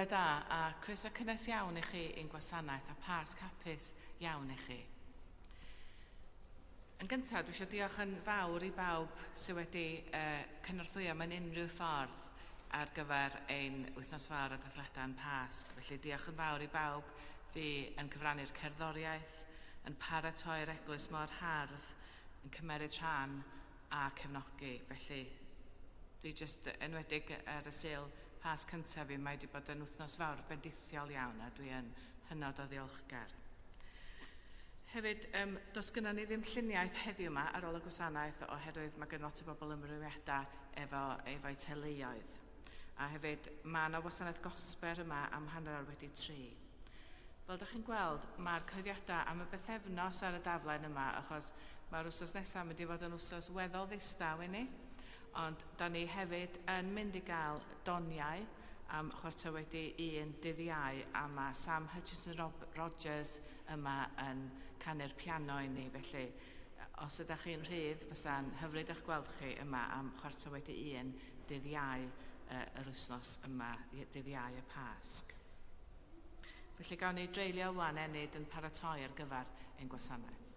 da a croeso cynnes iawn i chi i'n gwasanaeth a Pasg hapus iawn i chi. Yn gyntaf, dwi eisiau diolch yn fawr i bawb sydd wedi cynorthwyo mewn unrhyw ffordd ar gyfer ein wythnos fawr o dathliadau'n Pasg. Felly diolch yn fawr i bawb fi yn cyfrannu'r cerddoriaeth, yn paratoi'r eglwys mor hardd, yn cymeryd rhan a cefnogi. Felly dwi jyst enwedig ar y sil Pasg cyntaf fi, mae wedi bod yn wythnos fawr bendithiol iawn a dwi yn hynod o ddiolchgar. Hefyd, does gynnon ni ddim lluniaeth heddiw yma ar ôl y gwasanaeth oherwydd mae gen lot o bobl ymrywiadau efo'u teuluoedd. A hefyd, mae yna wasanaeth gosber yma am 2:30. Fel ydych chi'n gweld, mae'r cyhoeddiadau am y bythefnos ar y daflen yma, achos mae'r wsos nesaf mynd i fod yn wsos weddol ddistaw i ni, ond da ni hefyd yn mynd i gael doniau am 1:15 dydd Iau, a mae Sam Hutchinson-Rogers yma yn canu'r piano i ni. Felly, os ydych chi'n rhydd, fysa'n hyfryd eich gweld chi yma am 1:15 dydd Iau yr wythnos yma, dydd Iau y Pasg. Felly gawn ni dreulio wan enid yn paratoi ar gyfer ein gwasanaeth.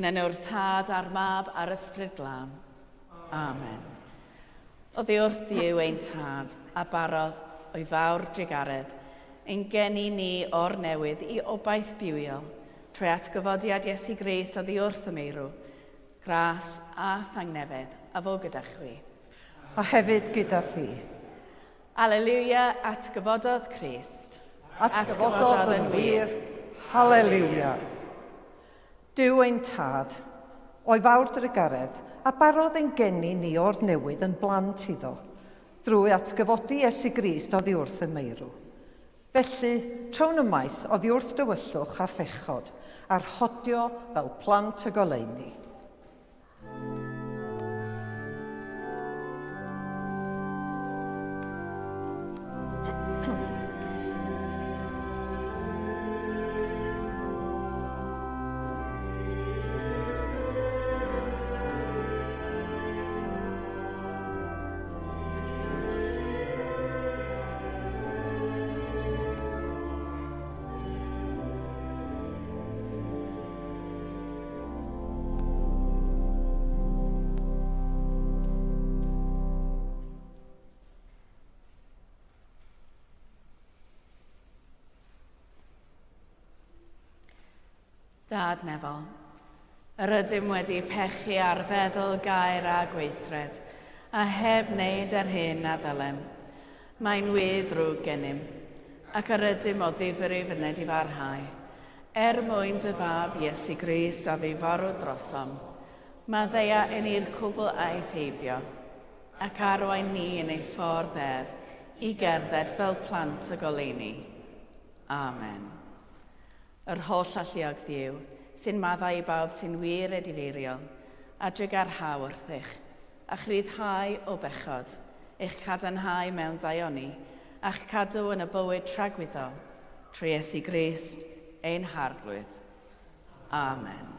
Yn enw'r Tad a'r Mab a'r Ysbryd Glân. Amen. Oddi wrth Dduw ein Tad a barodd o'i fawr drigaredd, ein geni ni o'r newydd i obaith bywiol, trwy atgyfodiad Iesu Grist oddi wrth y meirw, gras a thangnefedd a fo gyda chwi. A hefyd gyda chi. Alleluia, atgyfododd Crist. Atgyfododd yn wir. Halleluia. Dyw ein Tad, o'i fawr drigaredd, a barodd ein geni ni o'r newydd yn blant iddo, drwy atgyfodi Iesu Grist oddi wrth y meirw. Felly, trawn ymaith oddi wrth dywyllwch a phechod, a'r hodio fel plant y goleuni. Dad Nefol, yr ydym wedi pechu ar feddwl gair a gweithred, a heb wneud yr hyn a ddylem. Mae'n weddrwg gennym, ac yr ydym o ddifr i fyned i farhau. Mwyn dy fab Iesu Grist a fi farw drosom, mae ddeia yn i'r cwbl aeth heibio, ac arwain ni yn ei ffordd ef i gerdded fel plant y goleuni. Amen. Yr holl alluog Dduw, sy'n maddau i bawb sy'n wir e difeiriol, adreg ar haw wrthych, a chryddhau o bechod, eich cadarnhau mewn daioni, a'ch cadw yn y bywyd tragwyddol, trwy Iesu Grist, ein harglwydd. Amen.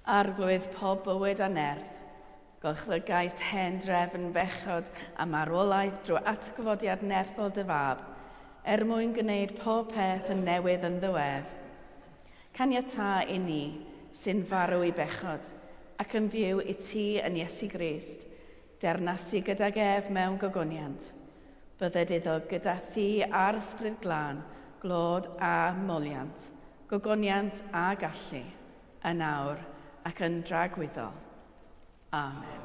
Arglwydd pob bywyd a nerth, golchlygaeth hen drefn bechod a marwolaeth drwy atgyfodiad nerthol dy fab, mwyn gwneud pob peth yn newydd yn ddiwedd. Caniata i ni, sy'n farw i bechod, ac yn fyw i ti yn Iesu Grist, dernasu gydag ef mewn gogoniant. Bydded iddo gyda thi a'r ysbryd glân, glod a moliant, gogoniant a gallu, yn awr ac yn dragwyddol. Amen.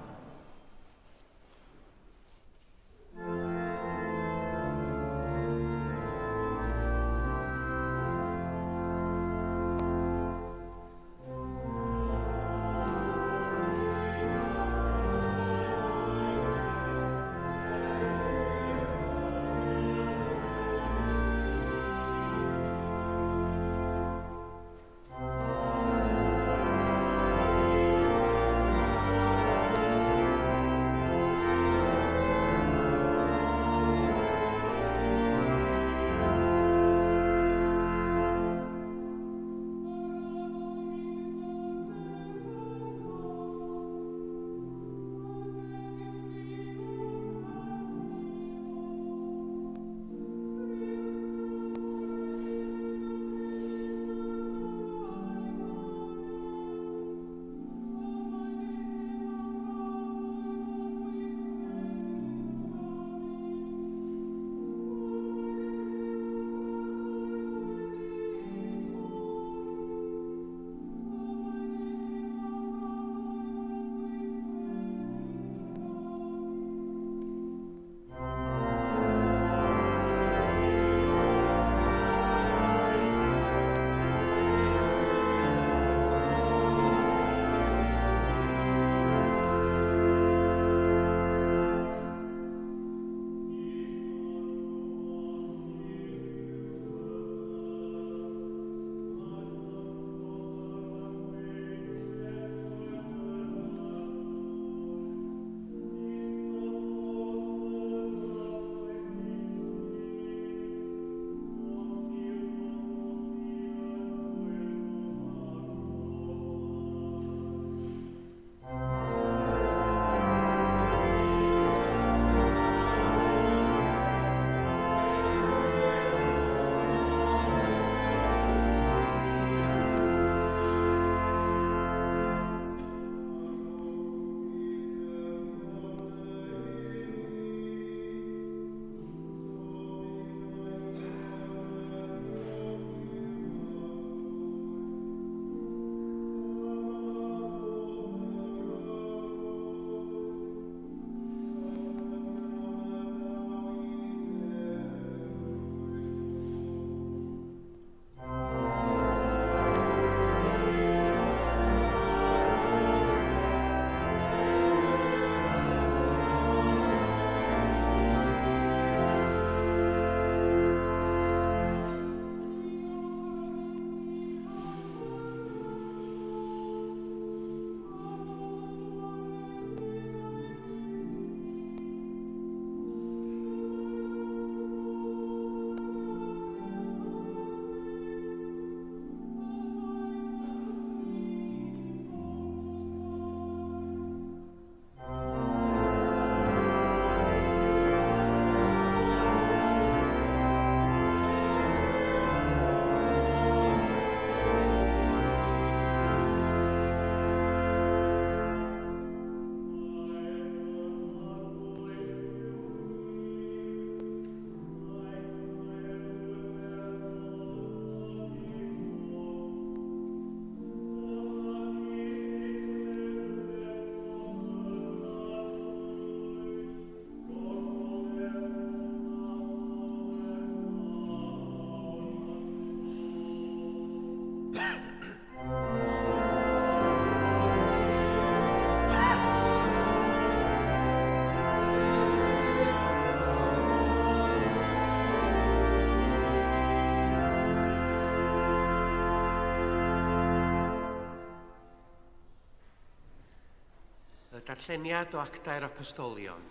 Darlleniad o Actau'r Apostolion.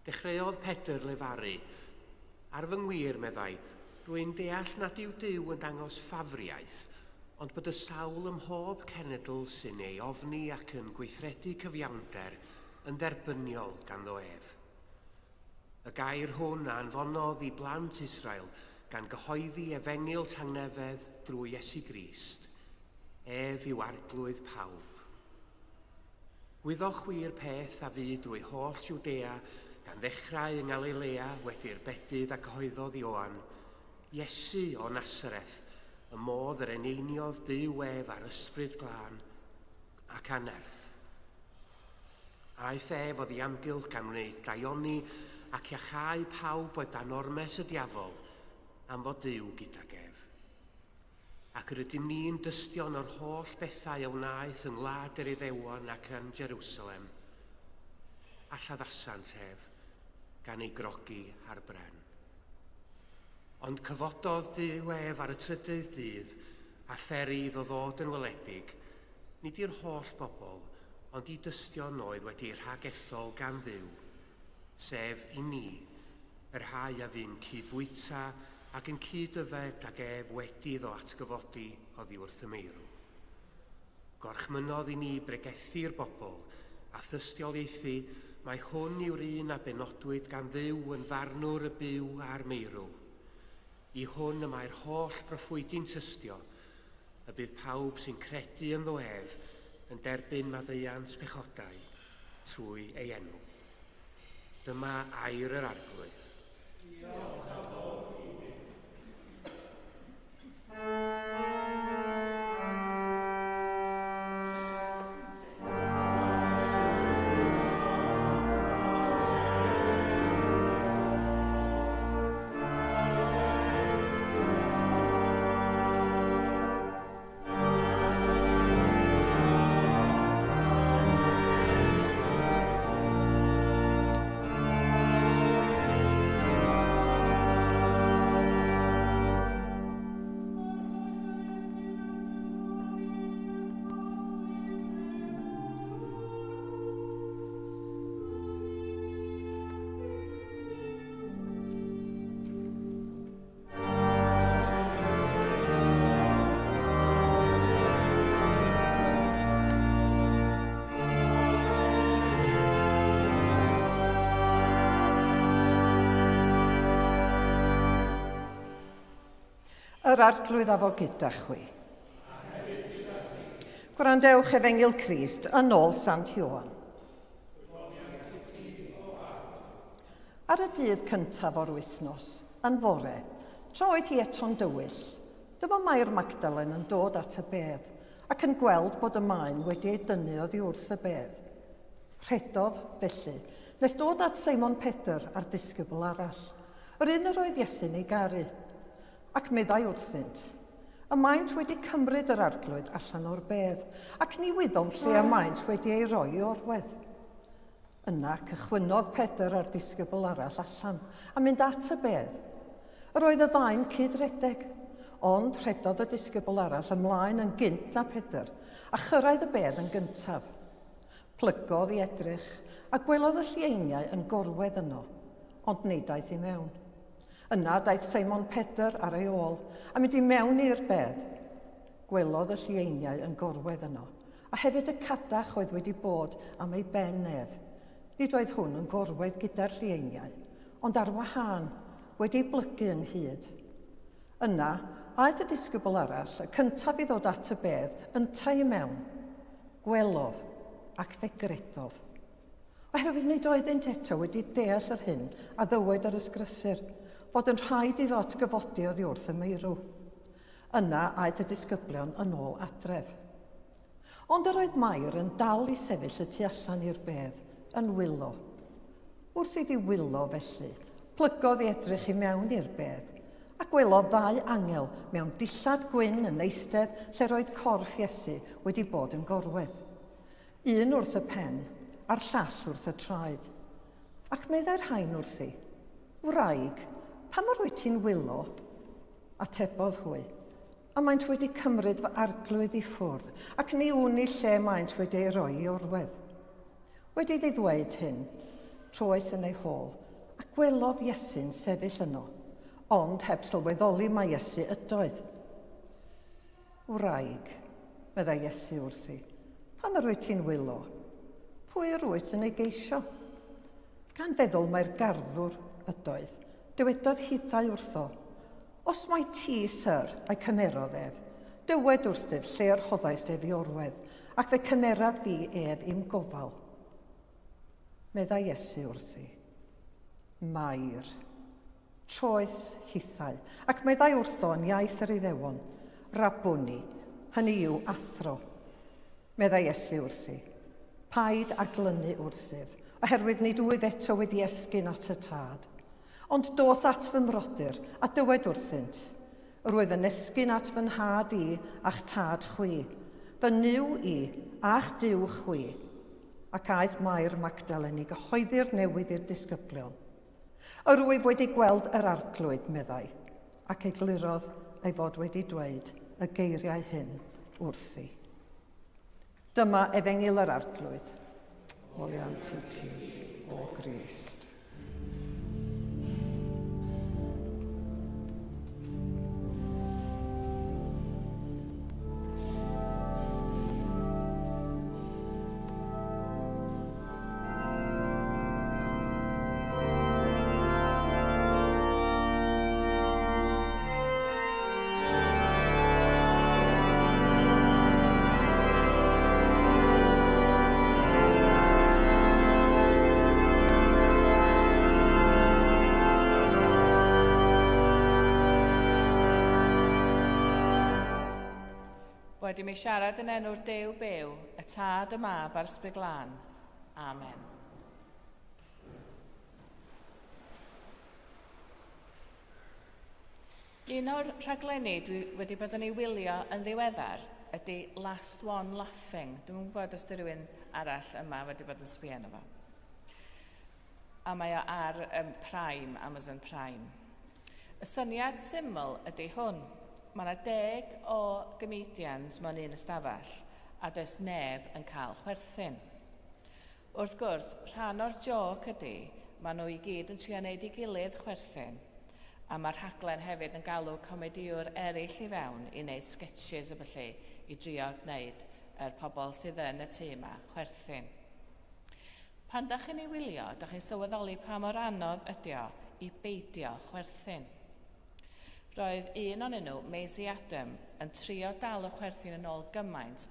Dechreuodd Pedr lefaru. Ar fy ngwir, meddai, rwy'n deall nad yw Duw yn dangos ffafriaeth, ond bod y sawl ym mhob cenedl sy'n ei ofni ac yn gweithredu cyfiawnder yn dderbyniol ganddo ef. Y gair hwn anfonodd i blant Israel gan gyhoeddi efengil tangnefedd drwy Iesu Grist. Ef yw arglwydd pawb. Gwyddwch wir peth a fu drwy holl Jwdea gan ddechrau yng Galilea wedi'r bedydd a gyhoeddodd Ioan, Iesu o Nasareth, y modd yr eneiniodd Duw ef ar ysbryd glân ac anerth. Aeth ef oedd i amgylch gan wneud daioni ac iachau pawb oedd dan ormes y diafol am fod Duw gydag ef. Ac yr ydym ni'n dystion o'r holl bethau a wnaeth yng Ngwlad yr Iddewon ac yn Jerusalem, a lladdasant ef gan ei grogi ar bren. Ond cyfododd Duw ef ar y trydydd dydd a pheri iddo ddod yn weledig, nid i'r holl bobl, ond i dystion oedd wedi'i rhagethol gan Dduw, sef i ni, yr rhai a fi'n cydfwyta ac yn cydyfed ag ef wedi iddo atgyfodi oddi wrth y meirw. Gorchmynodd i ni bregethu'r bobl a thystiolaethu mai hwn yw'r un a benodwyd gan Dduw yn farnwr y byw a'r meirw. I hwn y mae'r holl broffwydi'n tystio, y bydd pawb sy'n credu ynddo ef yn derbyn maddeuant pechodau trwy ei enw. Dyma air yr arglwydd. Yr arglwydd a fo gyda chwi. Gwrandewch efengil Crist yn ôl Sant Ioan. Ar y dydd cyntaf o'r wythnos, yn fore, tra oedd hi eto'n dywyll, dyma Mair Magdalen yn dod at y bedd ac yn gweld bod y maen wedi ei dynnu oddi wrth y bedd. Rhedodd, felly, nes dod at Cymun Pedr a'r disgybl arall, yr un yr oedd Iesu'n ei garu, ac meddai wrthynt. Y maent wedi cymryd yr arglwydd allan o'r bedd, ac ni wyddom lle y maent wedi ei roi i orwedd. Yna cychwynodd Pedr a'r disgybl arall allan a mynd at y bedd. Yr oedd y ddau'n cydredeg, ond rhedodd y disgybl arall ymlaen yn gynt na Pedr, a chyrraedd y bedd yn gyntaf. Plygodd i edrych, a gwelodd y llieiniau yn gorwedd yno, ond nid aeth i mewn. Yna daeth Cymun Pedr ar ei ôl a mynd i mewn i'r bedd. Gwelodd y llieiniau yn gorwedd yno, a hefyd y cadach oedd wedi bod am ei ben nef. Nid oedd hwn yn gorwedd gyda'r llieiniau, ond ar wahân, wedi'i blygu ynghyd. Yna, aeth y disgybl arall, y cyntaf i ddod at y bedd, yn tai mewn. Gwelodd ac fe gredodd. Oherwydd nid oeddent eto wedi deall yr hyn a ddywed yr ysgrythur, fod yn rhaid iddo atgyfodi oddi wrth y meirw. Yna aeth y disgyblion yn ôl adref. Ond yr oedd Mair yn dal i sefyll y tu allan i'r bedd, yn wylo. Wrth iddi wylo felly, plygodd i edrych i mewn i'r bedd, a gwelodd ddau angel mewn dillad gwyn yn eistedd lle roedd corff Iesu wedi bod yn gorwedd. Un wrth y pen, a'r llall wrth y traed. Ac meddai'r rhain wrthi, wraig, pa mor wyt ti'n wylo? Atebodd hwy, a maent wedi cymryd fy arglwydd i ffwrdd, ac ni wni lle maent wedi ei roi i orwedd. Wedi iddi ddweud hyn, troes yn ei hôl, a gwelodd Iesu'n sefyll yno, ond heb sylweddoli mae Iesu ydoedd. Wraig, meddai Iesu wrthi, pam yr wyt ti'n wylo? Pwy yr wyt yn ei geisio? Gan feddwl mae'r garddwr ydoedd, dywedodd hithau wrtho, os mai ti, syr, a'i cymerodd ef, dywed wrthyf lle rhoddais ef i orwedd, ac fe cymerad fi ef i'm gofal. Meddai Iesu wrthi, Mair, troeth hithau, ac meddai wrtho yn iaith yr Iddewon, Rabwni, hynny yw athro. Meddai Iesu wrthi, paid a glynu wrthyf, oherwydd nid wyf eto wedi esgyn at y tad. Ond dos at fy mrodyr a dywed wrthynt, rwyf yn esgyn at fy nhad i a'ch tad chwi, fy niw i a'ch diw chwi, ac aeth Mair Magdalene gyhoeddi'r newydd i'r disgyblion. Rwyf wedi gweld yr arglwydd, meddai, ac eglurodd ei fod wedi dweud y geiriau hyn wrthi. Dyma efengil yr arglwydd. Oliant i ti, o Grist. Wedi mi siarad yn enw'r Duw byw, y Tad, y Mab a'r Ysbryd Glân. Amen. Un o'r rhaglenni dwi wedi bod yn ei wylio yn ddiweddar ydy Last One Laughing. Dwi'n gwybod os ydy rhywun arall yma wedi bod yn sbio arno fo. A mae o ar Prime, Amazon Prime. Y syniad syml ydy hwn. Mae yna 10 o gymedians mewn un ystafell, a does neb yn cael chwerthin. Wrth gwrs, rhan o'r joc ydy, maen nhw i gyd yn trio wneud i gilydd chwerthin, a mae'r rhaglen hefyd yn galw comediwr eraill i fewn i wneud sketches y felly i drio gwneud yr pobl sydd yn y tŷ yma chwerthin. Pan da chi'n ei wylio, da chi'n sylweddoli pa mor anodd ydy o i beidio chwerthin. Roedd un o'n nhw, Maisie Adam, yn trio dal y chwerthin yn ôl gymaint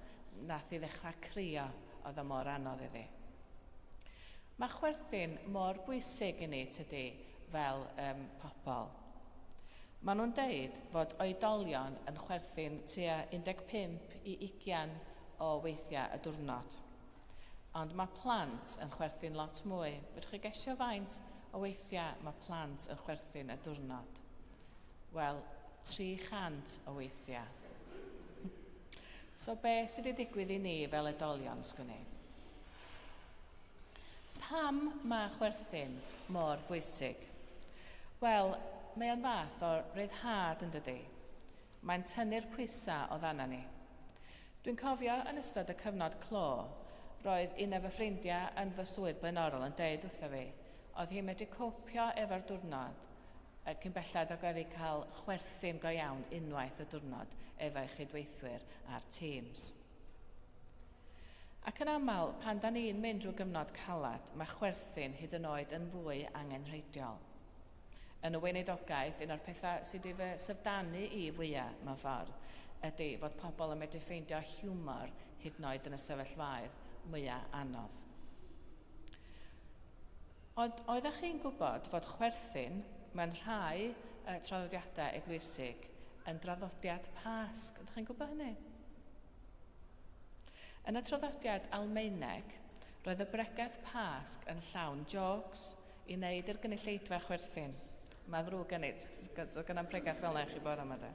nath i ddechrau crio oedd o mor anodd iddi. Mae chwerthin mor bwysig i ni tydi fel pobl. Maen nhw'n deud fod oedolion yn chwerthin tua 15 i 20 o weithiau y diwrnod. Ond mae plant yn chwerthin lot mwy. Fydwch chi gesio faint o weithiau mae plant yn chwerthin y diwrnod? Wel, 300 o weithiau. So be sydd wedi digwydd i ni fel oedolion, sgwni? Pam mae chwerthin mor bwysig? Wel, mae o'n fath o ryddhad yn dydi. Mae'n tynnu'r pwysau o ddana ni. Dwi'n cofio yn ystod y cyfnod clo, roedd un o fy ffrindiau yn fy swydd blaenorol yn deud wrtho fi, oedd hi'n medru copio efo'r diwrnod cyn bellad ac oedd hi cael chwerthin go iawn unwaith y diwrnod efo'i chydweithwyr ar Teams. Ac yn aml, pan da ni'n mynd drwy gyfnod calad, mae chwerthin hyd yn oed yn fwy angenrheidiol. Yn y weinidogaeth, un o'r pethau sydd i fy syfdanu i fwyaf mewn ffordd ydy fod pobl yn medru ffeindio hiwmor hyd yn oed yn y sefyllfaoedd mwyaf anodd. Ond oeddech chi'n gwybod fod chwerthin mewn rhai traddodiadau eglwysig yn draddodiad Pasg. Ydych chi'n gwybod hynny? Yn y traddodiad Almaeneg, roedd y bregaeth Pasg yn llawn jocs i wneud i'r gynulleidfa chwerthin. Mae ddrwg yn neud, so gyda'n bregaeth fel yna chi bore yma de.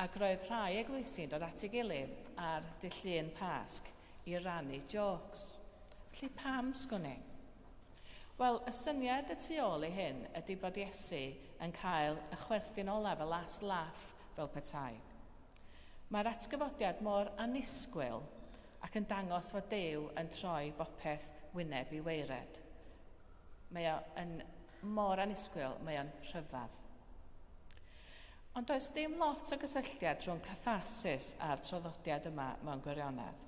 Ac roedd rhai eglwysi'n dod at ei gilydd ar dydd Llun Pasg i rannu jocs. Felly pam sgwni? Wel, y syniad y tu ôl i hyn ydy bod Iesu yn cael y chwerthin ola fel last laugh fel petai. Mae'r atgyfodiad mor annisgwyl ac yn dangos fod Duw yn troi bopeth wyneb i weired. Mae o yn mor annisgwyl, mae o'n rhyfedd. Ond does dim lot o gysylltiad rhwng cathasis a'r traddodiad yma mewn gwirionedd.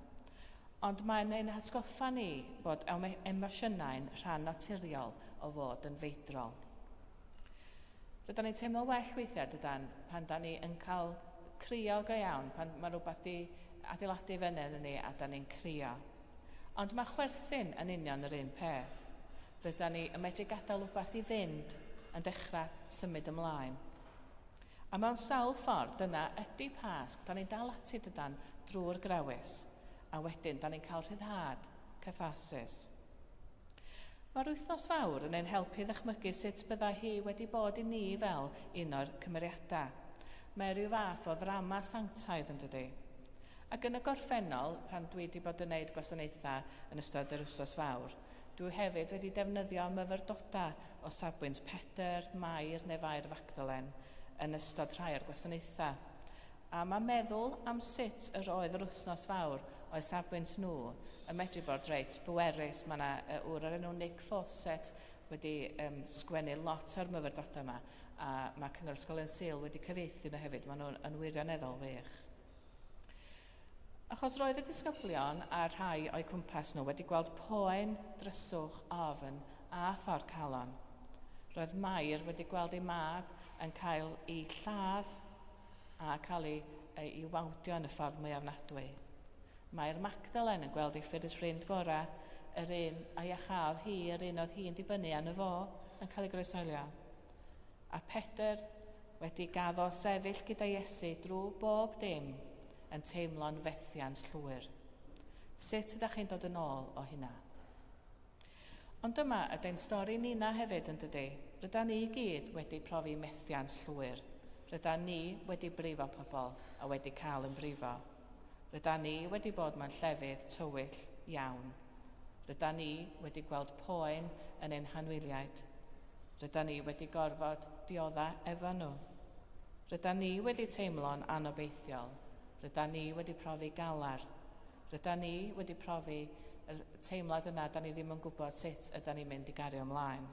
Ond mae'n ein hatgoffa ni bod emosiynau'n rhan naturiol o fod yn feidrol. Rydyn ni'n teimlo well weithiau dydan pan da ni yn cael crio go iawn, pan mae rhywbeth di adeiladu fyny yn ni a da ni'n crio. Ond mae chwerthin yn union yr un peth. Rydyn ni yn medru gadael rhywbeth i fynd yn dechrau symud ymlaen. A mewn sawl ffordd dyna ydy Pasg, da ni'n dal ati dydan drwy'r grawys, a wedyn da ni'n cael rhyddhad, cathasis. Mae'r wythnos fawr yn ein helpu ddychmygu sut bydda hi wedi bod i ni fel un o'r cymeriadau. Mae rhyw fath o ddrama sanctaidd yn dydy. Ac yn y gorffennol, pan dwi wedi bod yn gwneud gwasanaethau yn ystod yr wythnos fawr, dwi hefyd wedi defnyddio myfyrdodau o safbwynt Pedr, Mair neu Fair Fagdalen yn ystod rhai o'r gwasanaethau. A mae meddwl am sut yr oedd yr wythnos fawr o'i safbwynt nhw yn medru bod reit bwerus. Mae yna wr o'r enw Nick Fawcett wedi sgwennu lot o'r myfyrdodau yma, a mae Cyngor Ysgolion Sul wedi cyfieithu nhw hefyd. Maen nhw'n wirioneddol wych. Achos roedd y disgyblion a rhai o'i cwmpas nhw wedi gweld poen, dryswch, ofn a thor calon. Roedd Mair wedi gweld ei mab yn cael ei lladd a cael ei wawdio yn y ffordd mwy ofnadwy. Mae'r Magdalen yn gweld ei ffrind gorau, yr un a iachaf hi, yr un oedd hi'n dibynnu arno fo, yn cael ei groesolio. A Pedr wedi gaddo sefyll gyda Iesu drwy bob dim yn teimlo'n fethiant llwyr. Sut ydych chi'n dod yn ôl o hynna? Ond yma ydy'n stori Nina hefyd yn dydy. Rydyn ni gyd wedi profi methiant llwyr. Rydyn ni wedi brifo pobl a wedi cael yn brifo. Rydyn ni wedi bod mewn llefydd tywyll iawn. Rydyn ni wedi gweld poen yn ein hanwyliaid. Rydyn ni wedi gorfod diodda efo nhw. Rydyn ni wedi teimlo'n anobeithiol. Rydyn ni wedi profi galar. Rydyn ni wedi profi y teimlad yna da ni ddim yn gwybod sut ydyn ni'n mynd i gario ymlaen.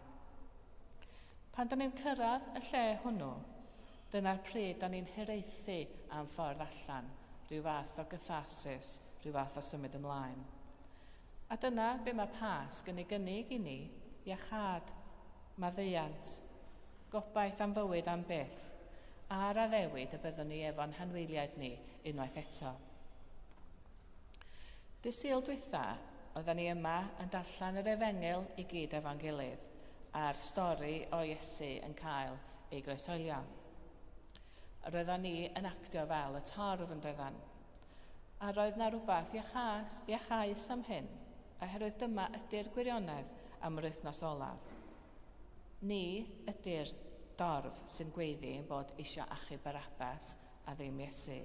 Pan da ni'n cyrraedd y lle hwnnw, dyna'r pryd da ni'n hiraethu am ffordd allan, rhyw fath o gythasus, rhyw fath o symud ymlaen. A dyna be mae Pasg yn ei gynnig i ni, iachad, maddeuant, gobaith am fywyd am byth, a'r addewid y byddwn ni efo'n hanwyliaid ni unwaith eto. Dydd Sul dwytha, oedden ni yma yn darllen yr Efengil i gyd efo'n gilydd, a'r stori o Iesu yn cael ei groesolio. Roedden ni yn actio fel y torf yn doeddan. A roedd na rhywbeth iachais am hyn, oherwydd dyma ydy'r gwirionedd am yr wythnos olaf. Ni ydy'r dorf sy'n gweiddi yn bod eisiau achub Barabbas a ddim Iesu.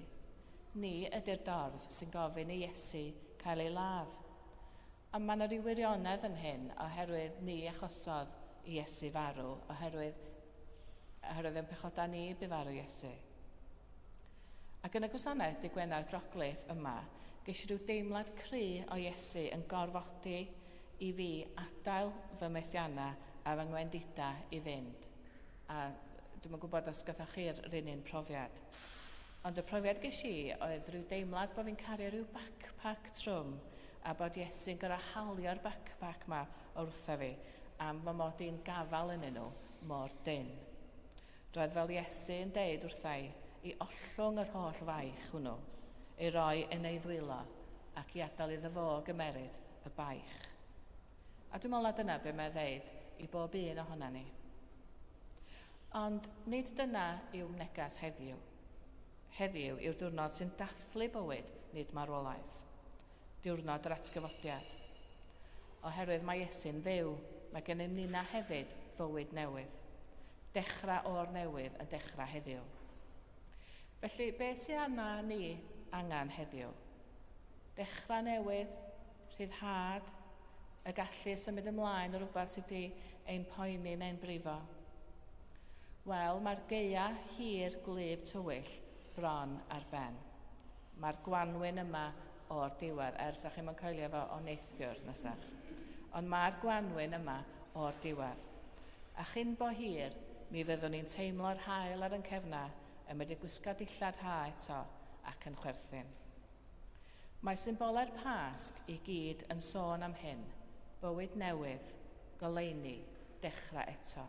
Ni ydy'r dorf sy'n gofyn i Iesu cael ei ladd. A mae yna ryw wirionedd yn hyn oherwydd ni achosodd i Iesu farw, oherwydd yn pechoda ni bu farw Iesu. Ac yn y gwasanaeth dy Gwener Groglith yma, geis rhyw deimlad cry o Iesu yn gorfodi i fi adael fy methianna a fy ngwendida i fynd. A dwi'n gwybod os gyda chi'r un profiad. Ond y profiad geis i oedd rhyw deimlad bod fi'n cario rhyw backpack trwm a bod Iesu'n gorau halio'r backpack ma o wrtha fi am fy mod i'n gafal yn nhw mor dyn. Roedd fel Iesu'n deud wrthai i ollwng yr holl faich hwnnw, ei roi yn ei ddwylo ac i adael iddo fo gymeryd y baich. A dwi'n meddwl na dyna be mae'n ddeud i bob un ohona ni. Ond nid dyna yw negas heddiw. Heddiw yw'r diwrnod sy'n dathlu bywyd, nid marwolaeth. Diwrnod yr atgyfodiad. Oherwydd mae Iesu'n fyw, mae gennym Nina hefyd fywyd newydd. Dechrau o'r newydd yn dechrau heddiw. Felly, be sy'n anna ni angen heddiw? Dechrau newydd, rhyddhad, y gallu symud ymlaen o rhywbeth sydd wedi ein poeni neu'n brifo. Wel, mae'r geia hir gwlyb tywyll bron ar ben. Mae'r gwanwyn yma o'r diwedd, ers a'ch chi'n mynd coelio efo o neithiwr nesaf. Ond mae'r gwanwyn yma o'r diwedd. A chyn bo hir, mi fyddwn ni'n teimlo'r hael ar yn cefna, wedi gwisgo dillad ha eto ac yn chwerthin. Mae symbolau'r Pasg i gyd yn sôn am hyn, bywyd newydd, goleuni, dechrau eto.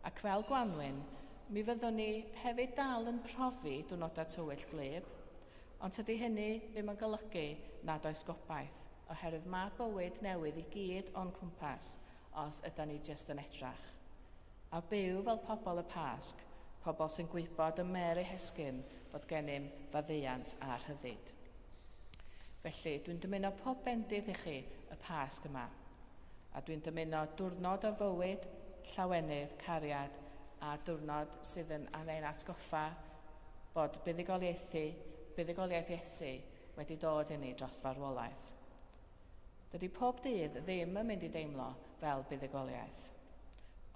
Ac fel Gwanwyn, mi fyddwn ni hefyd dal yn profi diwrnodau tywyll glyb, ond tydi hynny ddim yn golygu nad oes gobaith, oherwydd mae bywyd newydd i gyd o'n cwmpas os ydyn ni jyst yn edrach. A byw fel pobl y Pasg, pobl sy'n gwybod y Mary Hesgyn fod gennym faddeuant a rhyddid. Felly, dwi'n dymuno pob bendydd i chi y Pasg yma, a dwi'n dymuno diwrnod o fywyd, llawenydd, cariad, a diwrnod sydd yn ein atgoffa bod buddugoliaeth Iesu wedi dod i ni dros farwolaeth. Dydy pob dydd ddim yn mynd i deimlo fel buddugoliaeth,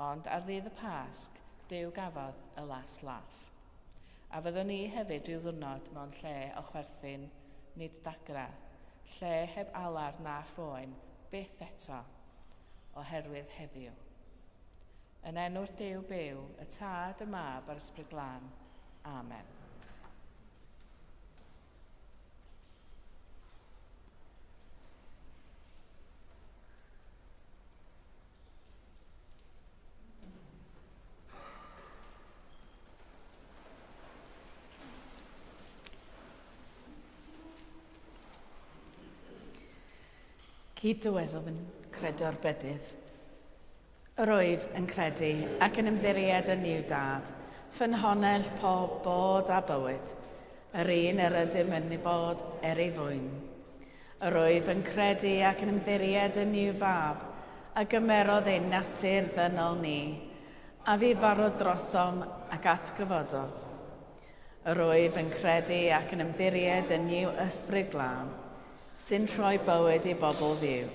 ond ar ddydd y Pasg, Duw gafodd y last laugh. A fyddwn ni hefyd rhyw ddiwrnod mewn lle o chwerthin, nid dagra, lle heb alar na phoen, byth eto, oherwydd heddiw. Yn enw'r Duw byw, y Tad, y Mab a'r Ysbryd Glân. Amen. Cyd diweddol yn credo'r bedydd. Yr wyf yn credu ac yn ymddiried yn i'w dad, ffynhonell pob bod a bywyd, yr un yr ydym yn ei bod ei fwyn. Yr wyf yn credu ac yn ymddiried yn i'w fab, a gymerodd ein natur ddynol ni, a fi farwdd drosom ac atgyfododd. Yr wyf yn credu ac yn ymddiried yn i'w ysbryd glân, sy'n rhoi bywyd i bobl ddiw,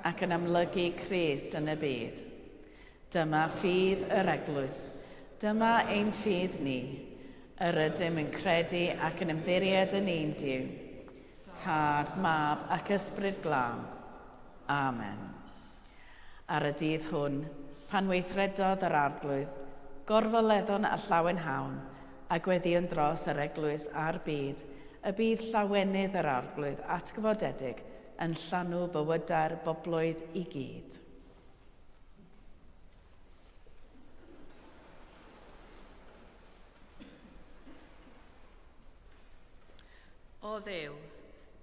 ac yn amlygu Crist yn y byd. Dyma ffydd yr eglwys, dyma ein ffydd ni, yr ydym yn credu ac yn ymddiried yn un Duw, Tad, Mab ac Ysbryd Glân. Amen. Ar y dydd hwn, pan weithredodd yr arglwydd, gorfoleddon a llawen hawn, a gweddion dros yr eglwys a'r byd, y bydd llawenydd yr arglwydd atgyfodedig yn llanw bywydau'r boblwydd i gyd. O Dduw,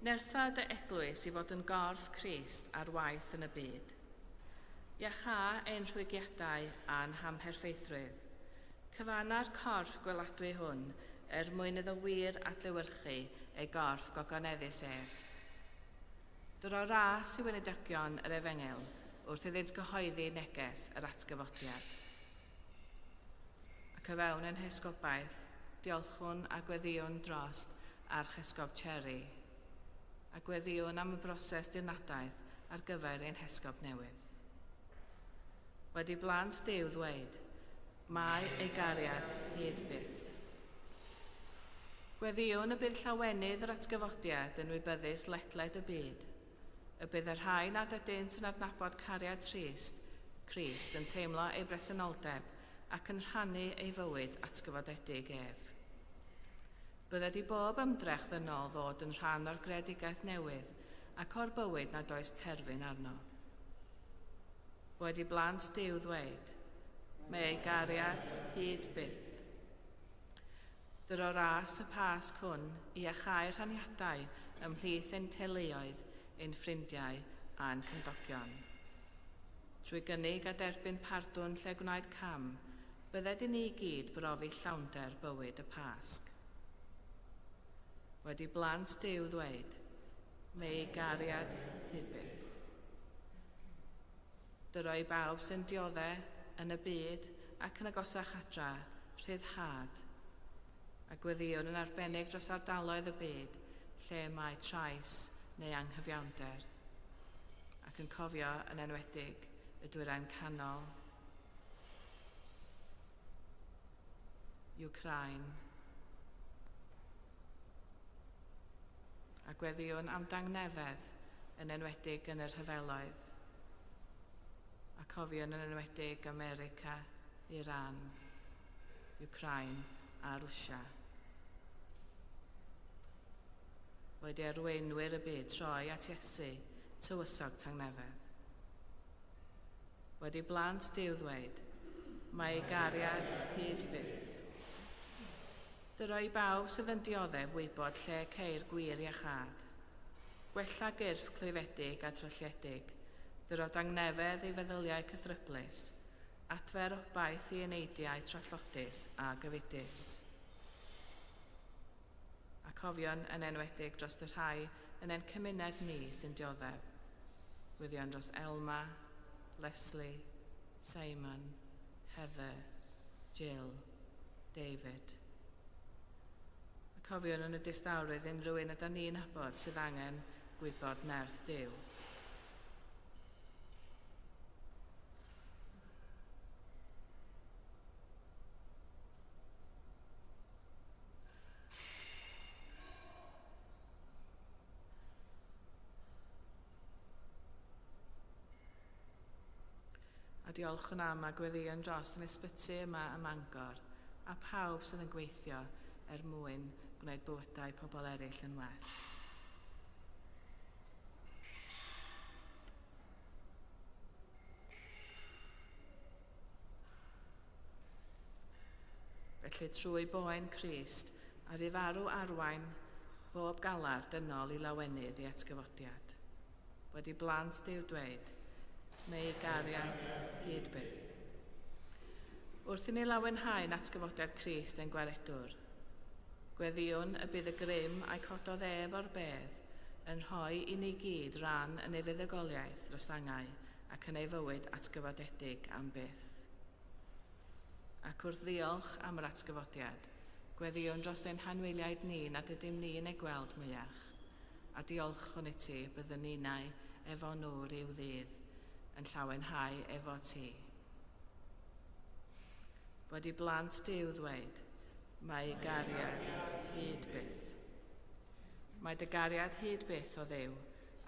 nertha dy eglwys i fod yn gorff Crist ar waith yn y byd. Iachá ein rhwygiadau a'n hamherffeithrwydd. Cyfanna'r corff gweladwy hwn mwyn iddo wir adlewyrchu ei gorff gogoneddus ef. Dyro ras i weinidogion yr Efengil wrth iddynt gyhoeddi neges yr atgyfodiad. Ac o fewn ein hesgobaeth, diolchwn a gweddiwn drost ar chesgob Cherry, a gweddiwn am y broses dirnadaeth ar gyfer ein hesgob newydd. Wedi blant Duw ddweud, mae ei gariad hyd byth. Gweddiwn y bydd llawenydd yr atgyfodiad yn wybyddus ledled y byd, y bydd yr rhai nad ydynt yn adnabod cariad Crist yn teimlo ei bresenoldeb ac yn rhannu ei fywyd atgyfodedig ef. Bydde bob ymdrech ddynol ddod yn rhan o'r greadigaeth newydd ac o'r bywyd nad oes terfyn arno. Wedi blant Duw ddweud, mae ei gariad hyd byth. Dyro ras y Pasg hwn i achau'r rhaniadau ymhlith ein teuluoedd, ein ffrindiau a'n cymdogion. Trwy gynnig a derbyn pardwn lle gwnaed cam, bydded i ni gyd brofi llawnder bywyd y Pasg. Wedi blant Duw ddweud, mae ei gariad hyd byth. Dyro i bawb sy'n dioddau yn y byd ac yn agosach adra, rhyddhad, a gweddiwn yn arbennig dros ardaloedd y byd, lle mae trais neu anghyfiawnder, ac yn cofio yn enwedig y dwyrain canol, Ukraine, a gweddiwn am dangnefedd yn enwedig yn yr rhyfeloedd, a cofion yn enwedig America, Iran, Ukraine a Rwsia. Wedi arweinwyr y byd troi at Iesu, tywysog tangnefedd. Wedi blant Duw ddweud, mae ei gariad hyd byth. Dyro i bawb sydd yn dioddef wybod lle ceir gwir iachad. Gwella gyrff clwyfedig a trolliedig, dyro dangnefedd ei feddyliau cythryblus, adfer obaith i eneidiau trollodus a gyfudus. A cofion yn enwedig dros y rhai yn ein cymuned ni sy'n dioddef. Gwyddion dros Elma, Leslie, Simon, Heather, Jill, David. A cofion yn y distawrydd unrhyw un ydyn ni'n nabod sydd angen gwybod nerth Duw. A diolch yn am a gweddion dros yn ysbyty yma ym Mangor a pawb sydd yn gweithio mwyn gwneud bywydau pobl eraill yn well. Felly trwy boen Crist a fu farw arwain bob galar dynol i lawenydd i atgyfodiad. Wedi blant Duw dweud, mae ei gariad hyd byth. Wrth i ni lawenhau'n atgyfodiad Crist ein gwaredwr, gweddiwn y bydd y grym a'i cododd o'r bedd yn rhoi i ni gyd ran yn ei fuddugoliaeth dros angau ac yn ei fywyd atgyfodedig am byth. Ac wrth ddiolch am yr atgyfodiad, gweddiwn dros ein hanwyliaid ni nad ydym ni'n ei gweld mwyach, a diolch hwn i ti byddwn ni'nau efo nŵr i'w ddydd, yn llawenhau efo ti. Wedi blant Duw ddweud, mae ei gariad hyd byth. Mae dy gariad hyd byth o Dduw,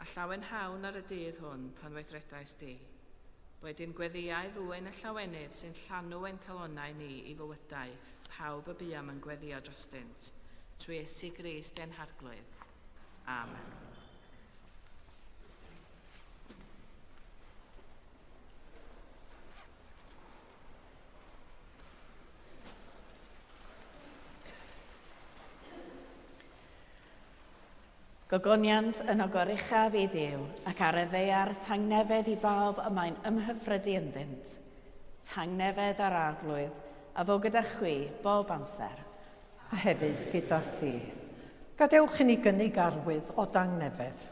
a llawenhawn ar y dydd hwn pan weithredais di. Wedyn gweddiau ddwyn y llawenydd sy'n llanw ein calonnau ni i fywydau, pawb y buam yn gweddio drostynt, trwy Iesu Grist ein harglwydd. Amen. Gogoniant yn ogor uchaf i Dduw ac ar y ddeiar tangnefedd i bawb y mae'n ymhyfrydu ynddynt. Tangnefedd ar arglwydd a fo gyda chwi bob amser. A hefyd gyda thi. Gadewch i ni gynnig arwydd o dangnefedd.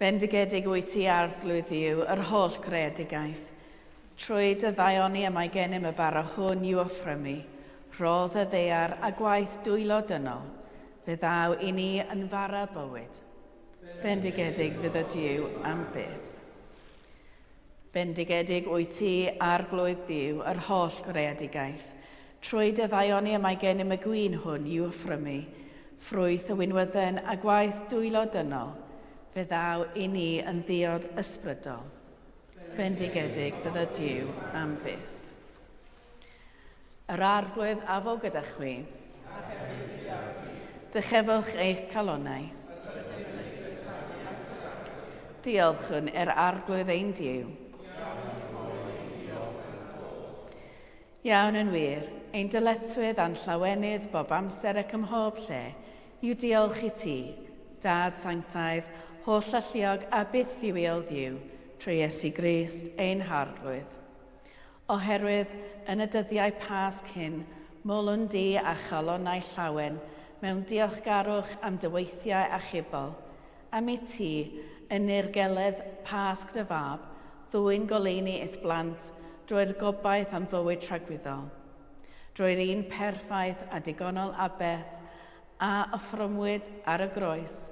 Bendigedig wyt ti arglwydd yw yr holl greadigaeth. Trwy dy ddaioni y mae gennym y bara hwn i'w offrymu, rodd y ddear a gwaith dwylo dynol, fe ddaw i ni yn fara bywyd. Bendigedig fydd y Duw am byth. Bendigedig wyt ti arglwydd Duw yr holl greadigaeth. Trwy dy ddaioni y mae gennym y gwyn hwn i'w offrymu, ffrwyth y winwydden a gwaith dwylo dynol, fe ddaw i ni yn ddiod ysbrydol. Bendigedig fydd y Duw am byth. Yr arglwydd a fo gyda chwi. Dychefwch eich calonnau. Diolchwn arglwydd ein Duw. Iawn yn wir, ein dyletswydd a'n llawenydd bob amser ac ym mhob lle, yw diolch i ti, Dad Sanctaidd, holl alluog a byth ddiwiol Dduw, trwy Iesu Grist ein harglwydd. Oherwydd, yn y dyddiau Pasg hyn, molwn di a chalonnau llawen, mewn diolchgarwch am dy weithiau achubol, am i ti, yn nirgeledd Pasg dy fab, ddwy'n goleuni eith blant, drwy'r gobaith am fywyd tragwyddol. Drwy'r un perffaith a digonol a beth a offrymwyd ar y groes,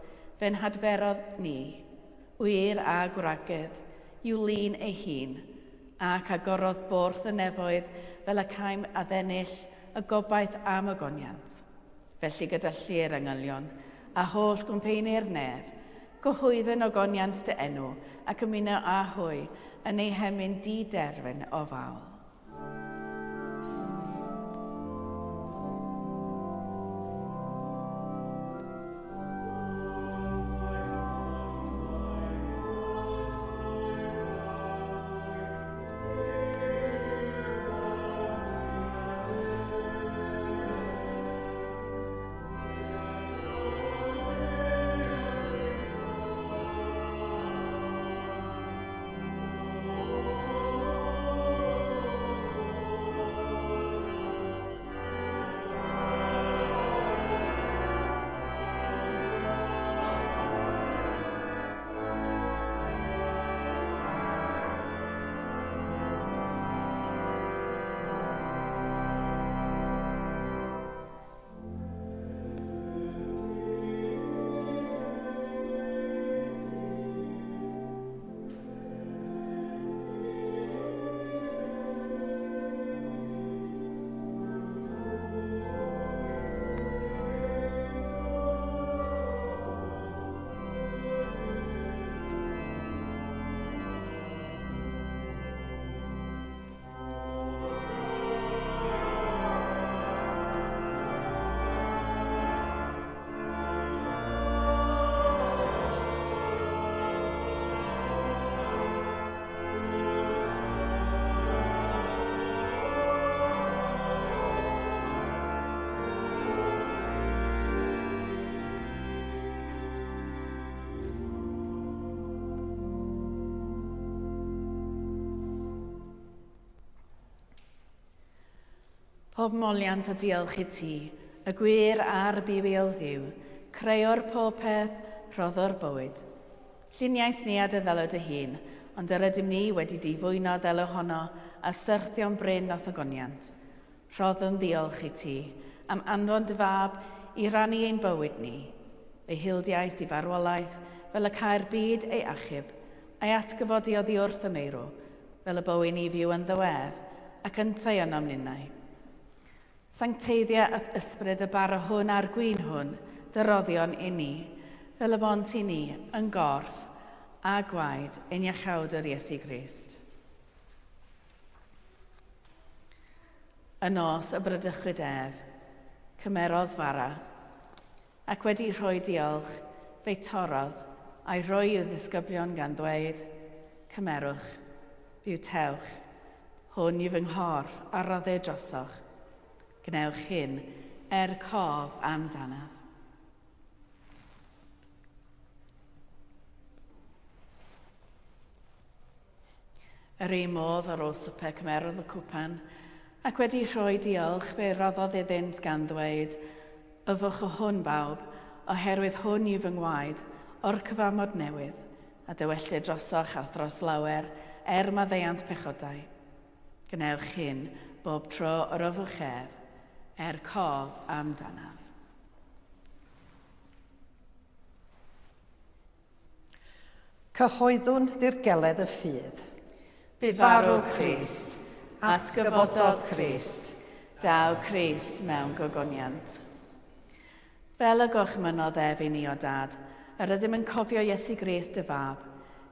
fe'n hadferodd ni, wir a gwragedd, yw lun ei hun, ac agorodd borth y nefoedd fel y caim a ddennill y gobaith am y goniant. Felly gyda llu'r angylion a holl gwmpeinir nef, gyhwyddyn o goniant dy enw ac ymuno â hwy yn ei hemyn di-derfyn o fawl. Pob moliant a diolch i ti, y gwir a'r buwiol Dduw, creuo'r pob peth, rhoddor bywyd. Lluniais ni a dy ddelo dy hun, ond yr ydym ni wedi difwyno ddelo honno a syrthio'n bryn o thogoniant. Rhoddon diolch i ti, am anfon dy fab i rannu ein bywyd ni. Ei hildiais di farwolaeth, fel y cael byd ei achub, a'i atgyfodi oddi wrth y meirw, fel y bywyd ni fyw yn ddywedd, ac yn teion am ninnau. Sancteiddia a ysbryd y bara hwn a'r gwyn hwn, dyroddion i ni, fel y bont i ni yn gorff a gwaed ein iachawdwr Iesu Grist. Y nos y brydychwyd ef, cymerodd fara, ac wedi rhoi diolch, fe'i torodd, a'i roi i'w ddisgyblion gan ddweud, cymerwch, biwtewch, hwn yw fy nghorff a roddau drosoch, gnewch hyn cof amdanaf. Yr un modd ar ôl swper cymerodd y cwpan, ac wedi rhoi diolch fe roddodd iddynt gan ddweud, yfwch o hwn bawb, oherwydd hwn yw fy ngwaed o'r cyfamod newydd, a dywellid drosoch a thros lawer maddeuant pechodau. Gwnewch hyn bob tro yr ofwch ef, cof amdanaf. Cyhoeddwn dirgeledd y ffydd. Bu farw Crist, atgyfododd Crist, daw Crist mewn gogoniant. Fel y gochmynodd ef i ni o dad, yr ydym yn cofio Iesu Grist y fab,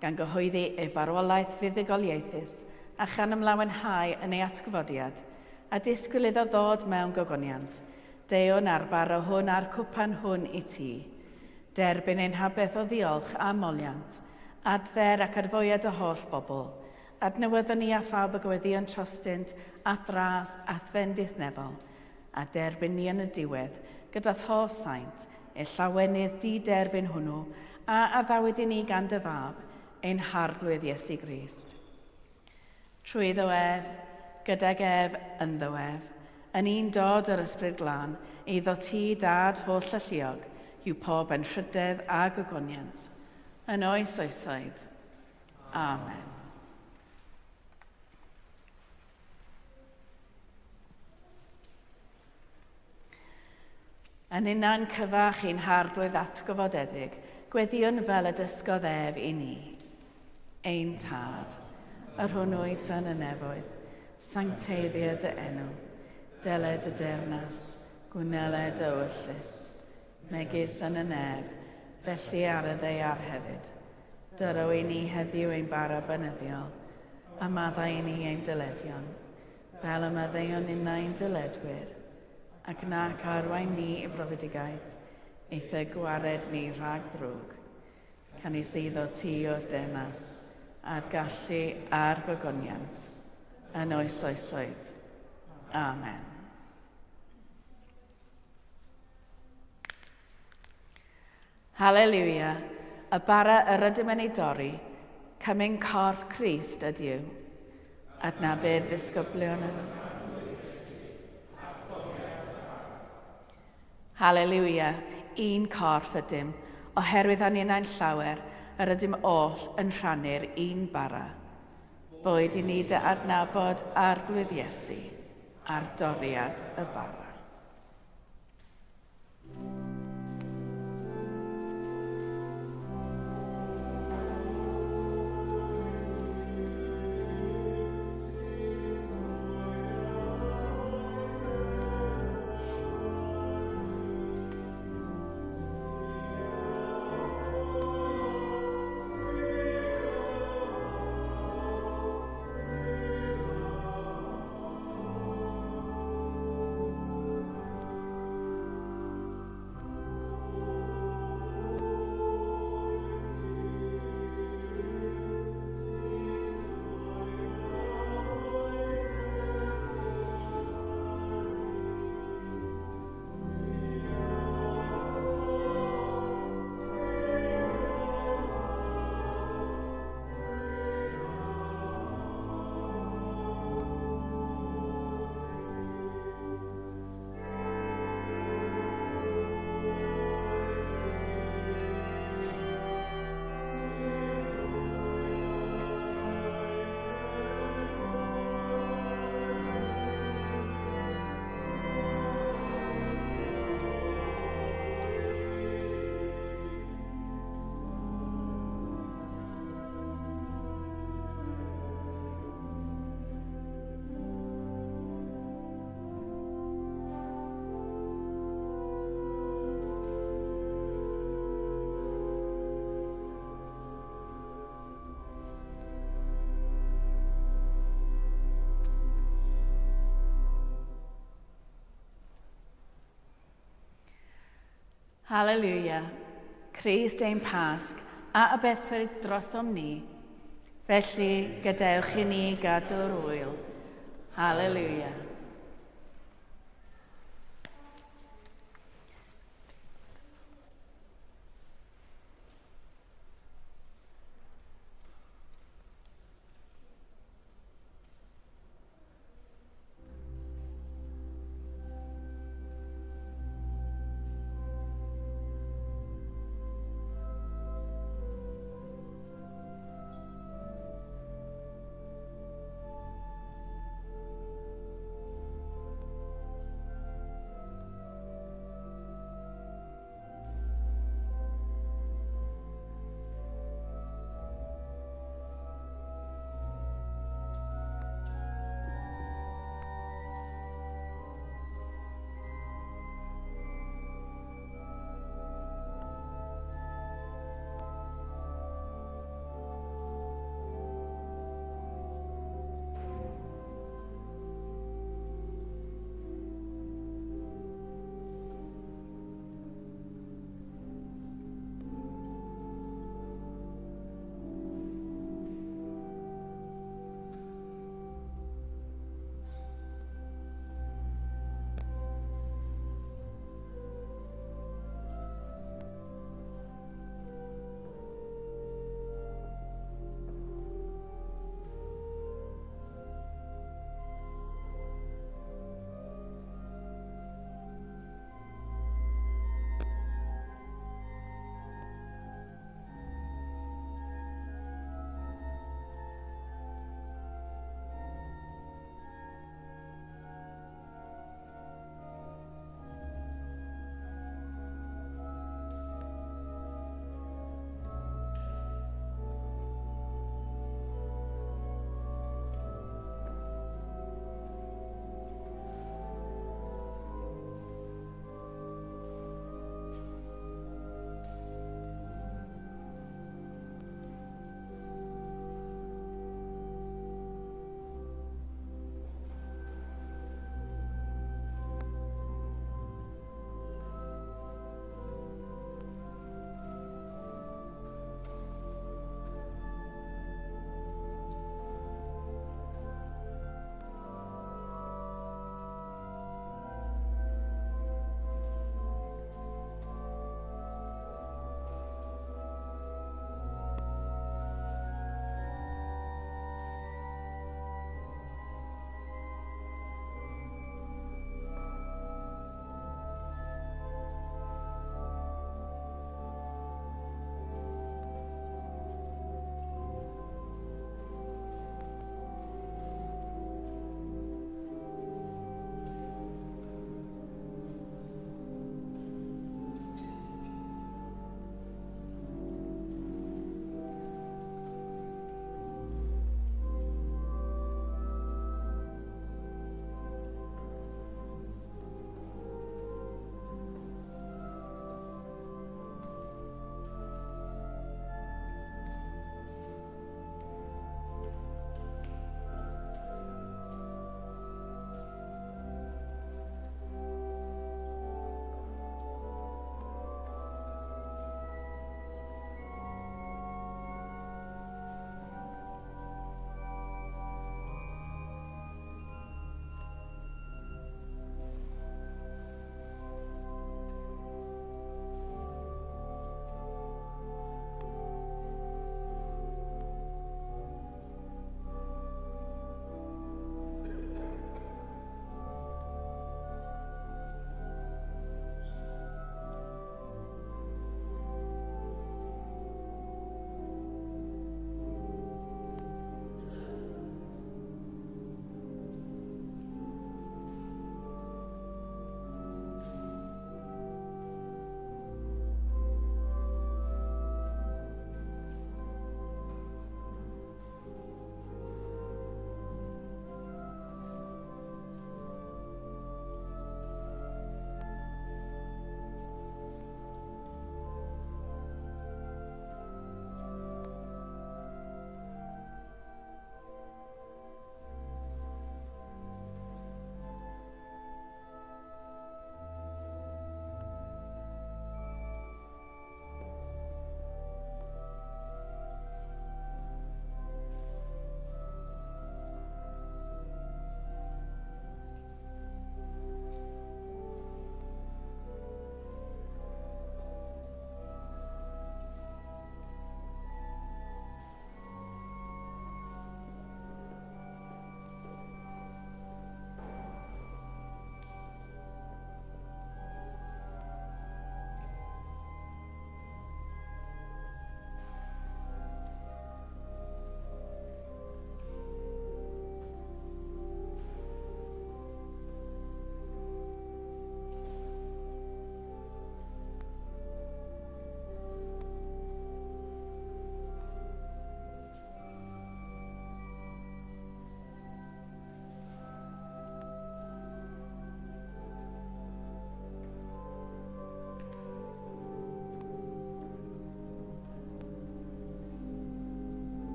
gan gyhoeddi ei farwolaeth fuddugoliaethus a chan ymlawenhau yn ei atgyfodiad, a disgwyl iddo ddod mewn gogoniant, dewn arbar o hwn a'r cwpan hwn i ti, derbyn ein habeth o ddiolch a moliant, adfer ac adfwyad o holl bobl, adnewyddon ni a phawb y gweddion trostynt a thras a thfendithnefol, a derbyn ni yn y diwedd gyda'r holl saint, ei llawenydd di-derbyn hwnnw, a addawyd i ni gan dy fab, ein harglwydd Iesu Grist. Trwyddo ef, gydag ef, ynddo ef, yn un dod yr ysbryd glân, eiddo ti dad holl alluog, yw pob yn rhydedd a gogoniant, yn oes oesoedd. Amen. Yn unan cyfach i'n harglwydd atgyfodedig, gweddiwn fel y dysgodd ef i ni. Ein tad, yr hwnnwyd yn y nefoedd, sancteiddiad y enw, deled y dernas, gwneled y wyllus, megis yn y nef, felly ar y ddeiar hefyd. Dyro i ni heddiw ein bara bynyddiol, a maddau i ni ein dyledion, fel y maddeuon unau'n dyledwyr, ac nac arwain ni i brofedigaeth, eitha gwared ni rhag drwg, can i seiddo ti o'r denas, a'r gallu a'r gogoniant, yn oes oesoedd. Amen. Halleluia, y bara yr ydym yn ei dorri, cymyn corff Crist ydyw, adnabod ddisgyblion yr... Halleluia, un corff ydym, oherwydd ani'n llawer, yr ydym oll yn rhannu'r un bara. Boed i ni dy adnabod arglwydd Iesu, a'r doriad y bara. Halleluia, Crist ein Pasg a abethwyd drosom ni, felly gadewch i ni gadw'r wyl. Halleluia.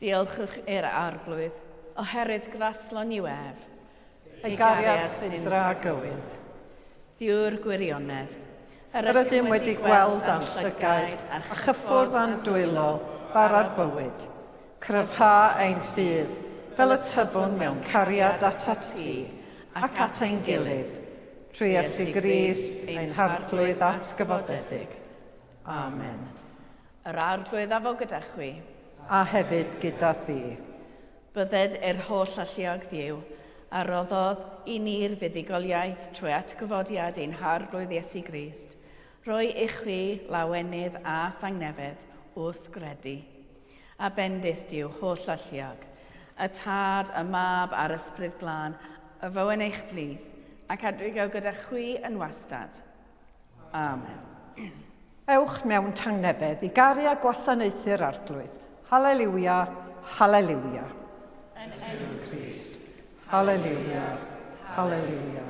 Diolchwch i'r arglwydd, oherwydd graslon i'w ef. Ei gariad sy'n dra gywydd. Ddiw'r gwirionedd. Yr ydym wedi gweld am llygaid a chyffwrdd a'n dwylo bar ar bywyd. Cryfha ein ffydd, fel y tyfwn mewn cariad at ti, ac at ein gilydd. Trwy Iesu Grist, ein harglwydd atgyfodedig. Amen. Yr arglwydd a fo gyda chwi. A hefyd gyda thi. Bydded i'r holl alluog ddiw, a roddodd i ni'r fuddugoliaeth trwy atgyfodiad ein harglwydd Iesu Grist, roi i chwi lawenydd a thangnefedd wrth gredu. A bendith diw holl alluog, y tad, y mab a'r ysbryd glân, y fo yn eich blith, ac adwygo gyda chwi yn wastad. Amen. Ewch mewn tangnefedd i garu a gwasanaethu'r arglwydd. Halleluia, halleluia. Yn enw Crist. Halleluia, halleluia.